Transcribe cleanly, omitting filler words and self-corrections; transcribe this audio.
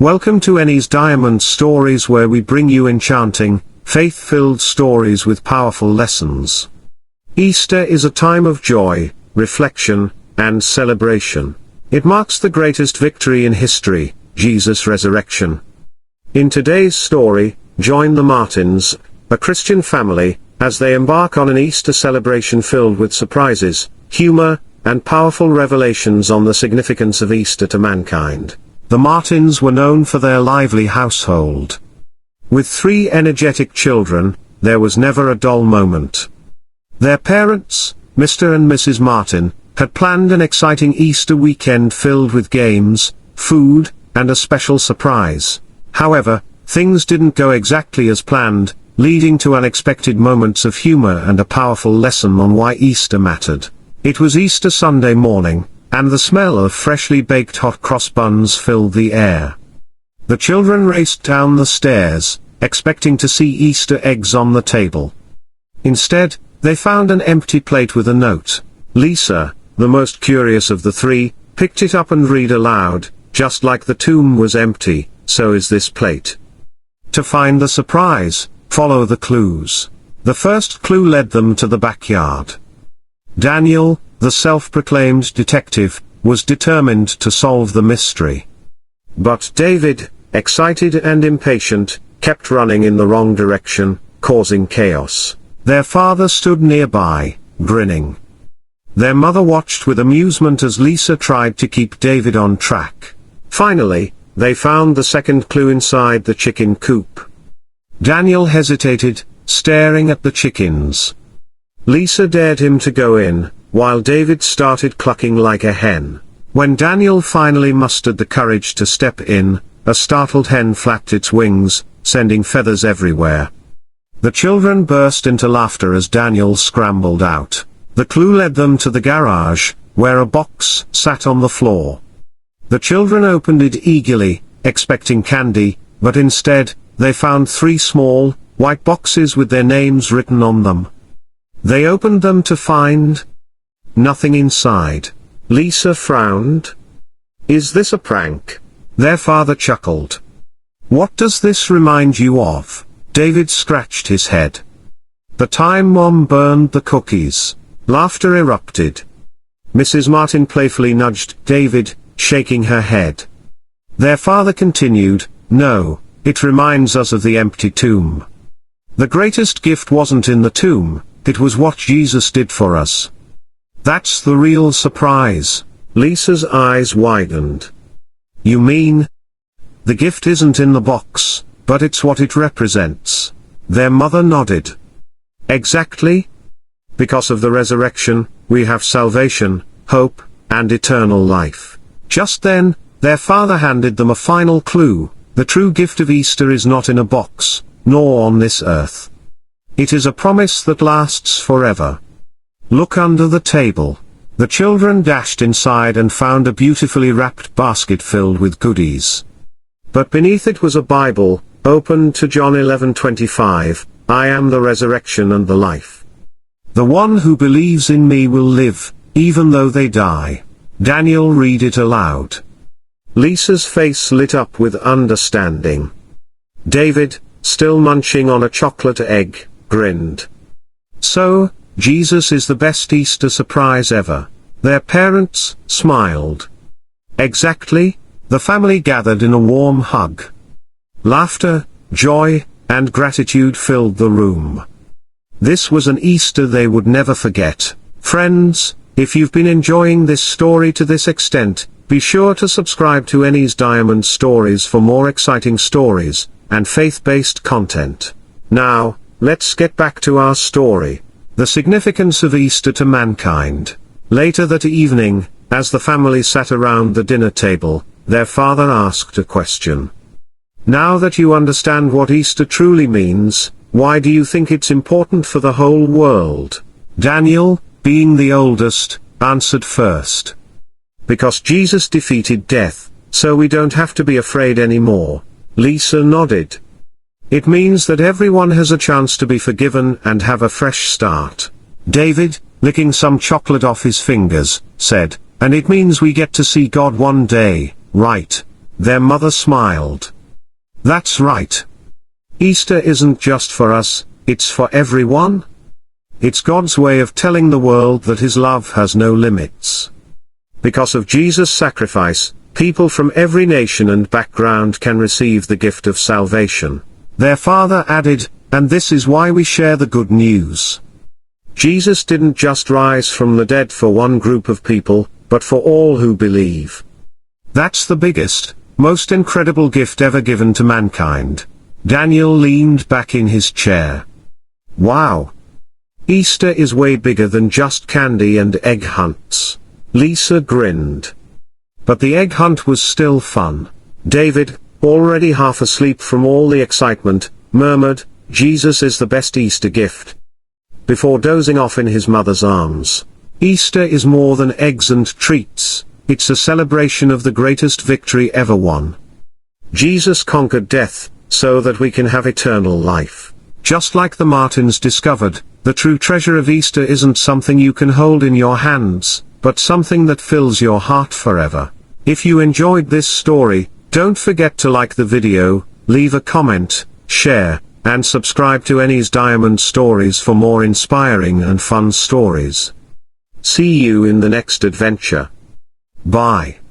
Welcome to Enny's Diamond Stories, where we bring you enchanting, faith-filled stories with powerful lessons. Easter is a time of joy, reflection, and celebration. It marks the greatest victory in history, Jesus' resurrection. In today's story, join the Martins, a Christian family, as they embark on an Easter celebration filled with surprises, humor, and powerful revelations on the significance of Easter to mankind. The Martins were known for their lively household. With 3 energetic children, there was never a dull moment. Their parents, Mr. and Mrs. Martin, had planned an exciting Easter weekend filled with games, food, and a special surprise. However, things didn't go exactly as planned, leading to unexpected moments of humor and a powerful lesson on why Easter mattered. It was Easter Sunday morning, and the smell of freshly baked hot cross buns filled the air. The children raced down the stairs, expecting to see Easter eggs on the table. Instead, they found an empty plate with a note. Lisa, the most curious of the 3, picked it up and read aloud, "Just like the tomb was empty, so is this plate." To find the surprise, follow the clues. The first clue led them to the backyard. Daniel, the self-proclaimed detective, was determined to solve the mystery. But David, excited and impatient, kept running in the wrong direction, causing chaos. Their father stood nearby, grinning. Their mother watched with amusement as Lisa tried to keep David on track. Finally, they found the second clue inside the chicken coop. Daniel hesitated, staring at the chickens. Lisa dared him to go in, while David started clucking like a hen. When Daniel finally mustered the courage to step in, a startled hen flapped its wings, sending feathers everywhere. The children burst into laughter as Daniel scrambled out. The clue led them to the garage, where a box sat on the floor. The children opened it eagerly, expecting candy, but instead, they found 3 small, white boxes with their names written on them. They opened them to find nothing inside. Lisa frowned. "Is this a prank?" Their father chuckled. "What does this remind you of?" David scratched his head. "The time Mom burned the cookies." Laughter erupted. Mrs. Martin playfully nudged David, shaking her head. Their father continued, "No, it reminds us of the empty tomb. The greatest gift wasn't in the tomb, it was what Jesus did for us. That's the real surprise." Lisa's eyes widened. "You mean? The gift isn't in the box, but it's what it represents." Their mother nodded. "Exactly. Because of the resurrection, we have salvation, hope, and eternal life." Just then, their father handed them a final clue. The true gift of Easter is not in a box, nor on this earth. It is a promise that lasts forever. "Look under the table." The children dashed inside and found a beautifully wrapped basket filled with goodies. But beneath it was a Bible, open to John 11:25, "I am the resurrection and the life. The one who believes in me will live, even though they die." Daniel read it aloud. Lisa's face lit up with understanding. David, still munching on a chocolate egg, grinned. "So, Jesus is the best Easter surprise ever." Their parents smiled. "Exactly." The family gathered in a warm hug. Laughter, joy, and gratitude filled the room. This was an Easter they would never forget. Friends, if you've been enjoying this story to this extent, be sure to subscribe to Enny's Diamond Stories for more exciting stories and faith-based content. Now, let's get back to our story. The significance of Easter to mankind. Later that evening, as the family sat around the dinner table, their father asked a question. "Now that you understand what Easter truly means, why do you think it's important for the whole world?" Daniel, being the oldest, answered first. "Because Jesus defeated death, so we don't have to be afraid anymore." Lisa nodded. "It means that everyone has a chance to be forgiven and have a fresh start." David, licking some chocolate off his fingers, said, "And it means we get to see God one day, right?" Their mother smiled. That's right. Easter isn't just for us, it's for everyone. It's God's way of telling the world that His love has no limits. Because of Jesus' sacrifice, people from every nation and background can receive the gift of salvation. Their father added, and this is why we share the good news. Jesus didn't just rise from the dead for one group of people, but for all who believe. That's the biggest, most incredible gift ever given to mankind. Daniel leaned back in his chair. Wow! Easter is way bigger than just candy and egg hunts. Lisa grinned. But the egg hunt was still fun. David, already half asleep from all the excitement, murmured, Jesus is the best Easter gift. Before dozing off in his mother's arms. Easter is more than eggs and treats, it's a celebration of the greatest victory ever won. Jesus conquered death, so that we can have eternal life. Just like the Martins discovered, the true treasure of Easter isn't something you can hold in your hands, but something that fills your heart forever. If you enjoyed this story, don't forget to like the video, leave a comment, share, and subscribe to Enny's Diamond Stories for more inspiring and fun stories. See you in the next adventure. Bye.